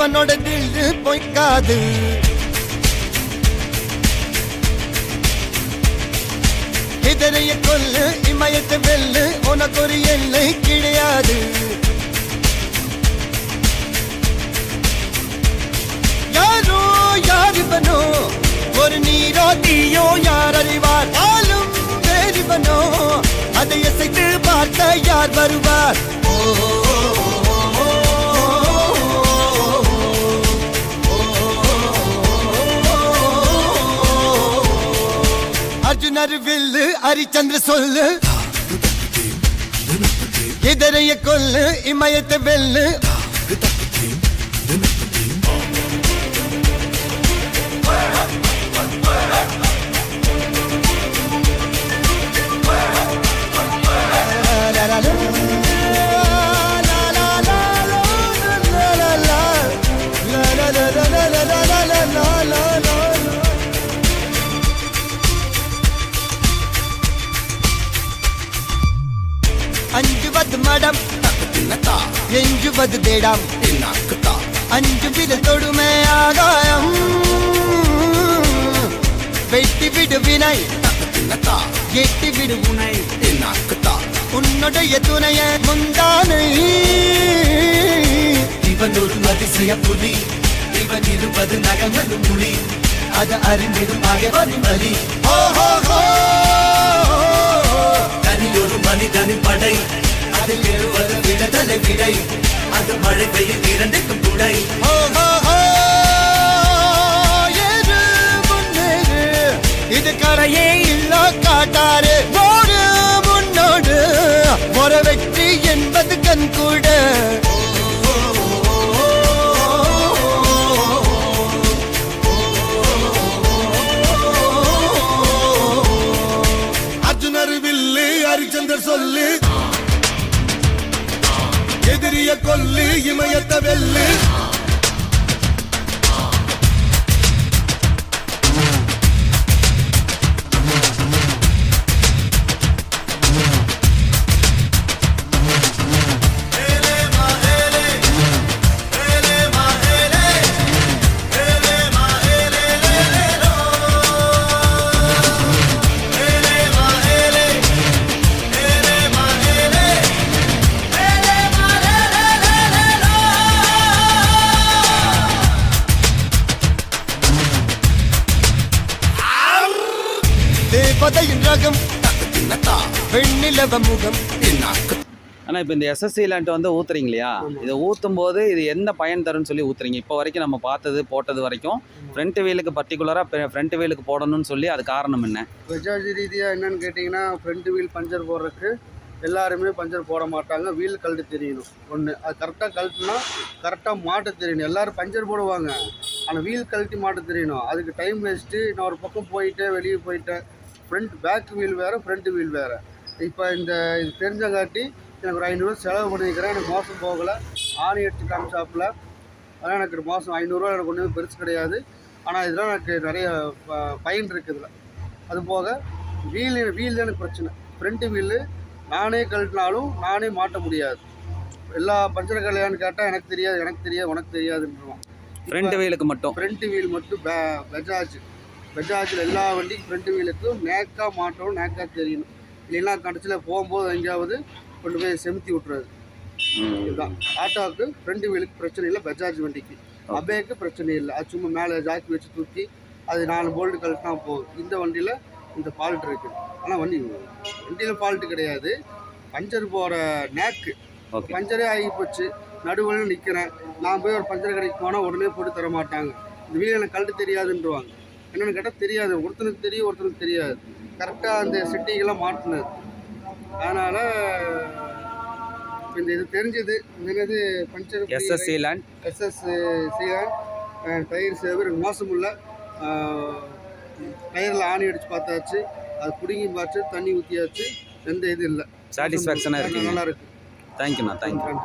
இவனோட தில்லு பொய்க்காது. இதனைய கொல்லு இமயத்தை வெல்லு, உனக்கு ஒரு எல்லை கிடையாது. யாரோ யார் இவனோ, ஒரு நீரோ தீயோ யார் அறிவார். ஆளும் வேறிவனோ, அதை இசைத்து பார்த்த யார் வருவார். அர்ஜுனர் வில்லு ஹரிச்சந்திர சொல்லு, இதரைய கொல்லு இமயத்தை வெல்லு. அஞ்சுவது மடம் எஞ்சுவது தேடம், அஞ்சு வித தொடுமை ஆகாயம். வெட்டி விடு வினை எட்டி விடு உனை, உன்னுடைய துணைய முந்தானை. இவன் ஒரு அதிசய புலி, இவன் இருபது நகங்கள் மொழி, அது அறிந்திடும் ஆயவரின் வழி. தனியொரு மனிதனின் படை, அதில் எழுவது விடுதலை விடை, அது மழை பெய்யும் இரண்டுக்கும் துணை. இது கரையே இல்ல காட்டாரு, ஓடு முன்னோடு ஒரு வெற்றி என்பது கண் கூட. அர்ஜுனர் வில்லு ஹரிச்சந்தர் சொல்லு, எதிரிய கொல்லு இமயத்தை வெல்லு. தேவதையின் ரகம் வெண்ணிலவ முகம். ஆனால் இப்போ இந்த எஸ்எஸ்சி லேண்ட் வந்து ஊற்றுறீங்க இல்லையா, இதை ஊற்றும் போது இது என்ன பயன் தரும்னு சொல்லி ஊற்றுறீங்க? இப்போ வரைக்கும் நம்ம பார்த்தது போட்டது வரைக்கும் ஃப்ரண்ட் வீலுக்கு பர்டிகுலராக ஃப்ரண்ட் வீலுக்கு போடணும்னு சொல்லி அது காரணம் என்ன? பஜாஜ் ரீதியாக என்னன்னு கேட்டிங்கன்னா, ஃப்ரண்ட் வீல் பஞ்சர் போடுறதுக்கு எல்லாருமே பஞ்சர் போட மாட்டாங்க. வீல் கழட்டு தெரியணும் ஒன்று, அது கரெக்டாக கழட்டுனா கரெக்டாக மாட்ட தெரியணும். எல்லோரும் பஞ்சர் போடுவாங்க, ஆனால் வீல் கழட்டி மாட்ட தெரியணும். அதுக்கு டைம் வேஸ்ட்டு. நான் ஒரு பக்கம் போயிட்டேன், வெளியே போயிட்டேன். பேக் வீல் வேறு, ஃப்ரண்ட் வீல் வேறு. இப்போ இது தெரிஞ்சங்காட்டி எனக்கு ஒரு 500 செலவு பண்ணிக்கிறேன். எனக்கு மோசம் போகலை. ஆணி எடுத்து காமிச்சாப்பில், அதனால் எனக்கு மாதம் 500 எனக்கு ஒன்றுமே பெருசு கிடையாது. ஆனால் இதெல்லாம் எனக்கு நிறைய பயன் இருக்குது இதில். அது போக வீல் தான் எனக்கு பிரச்சனை. ஃப்ரண்ட் வீலு நானே கழட்டினாலும் நானே மாட்ட முடியாது. எல்லா பஞ்சர் கல்யாணம் கேட்டால் எனக்கு தெரியாது உனக்கு தெரியாதுன்றான். ஃப்ரண்ட் வீலுக்கு மட்டும், ஃப்ரண்ட் வீல் மட்டும் பஜாஜில் எல்லா வண்டிக்கும் ஃப்ரண்ட் வீலுக்கும் நேக்காக மாட்டணும், நேக்காக தெரியணும். இல்லைன்னா கடைசியில் போகும்போது எங்கேயாவது கொண்டு போய் செலுத்தி விட்டுறது. இதுதான் ஆட்டோவுக்கு ஃப்ரண்ட் வீலுக்கு பிரச்சனை இல்லை. பஜாஜ் வண்டிக்கு அபேக்கு பிரச்சனை இல்லை. அது சும்மா மேலே ஜாக்கி வச்சு தூக்கி அது 4 போல்ட்டு கழட்டினா போகுது. இந்த வண்டியில் இந்த ஃபால்ட் இருக்குது. ஆனால் வண்டியில் ஃபால்ட்டு கிடையாது, பஞ்சர் போகிற நேக்கு. பஞ்சரே ஆகி போச்சு, நடுவில் நிற்கிறேன். நான் போய் ஒரு பஞ்சர் கடைக்கு போனால் உடனே போட்டு தர மாட்டாங்க. இந்த வீல் எனக்கு கழட்டு தெரியாதுன்றவாங்க. என்னென்னு கேட்டால் தெரியாது, ஒருத்தனுக்கு தெரியும் ஒருத்தனுக்கு தெரியாது. கரெக்டாக அந்த செட்டிங்கெல்லாம் மாட்டினது. அதனால் இந்த இது தெரிஞ்சது. என்னது பஞ்சர் எஸ்எஸ்சி லேண்ட் டயர் சேவர் மோசம் இல்லை. டயரில் ஆணி அடித்து பார்த்தாச்சு, அது பிடுங்கி பார்த்து தண்ணி ஊற்றியாச்சு. எந்த இது இல்லை, சாட்டிஸ்ஃபேக்ஷனாக இருக்குது. நல்லா இருக்குது. தேங்க்யூண்ணா, தேங்க்யூ.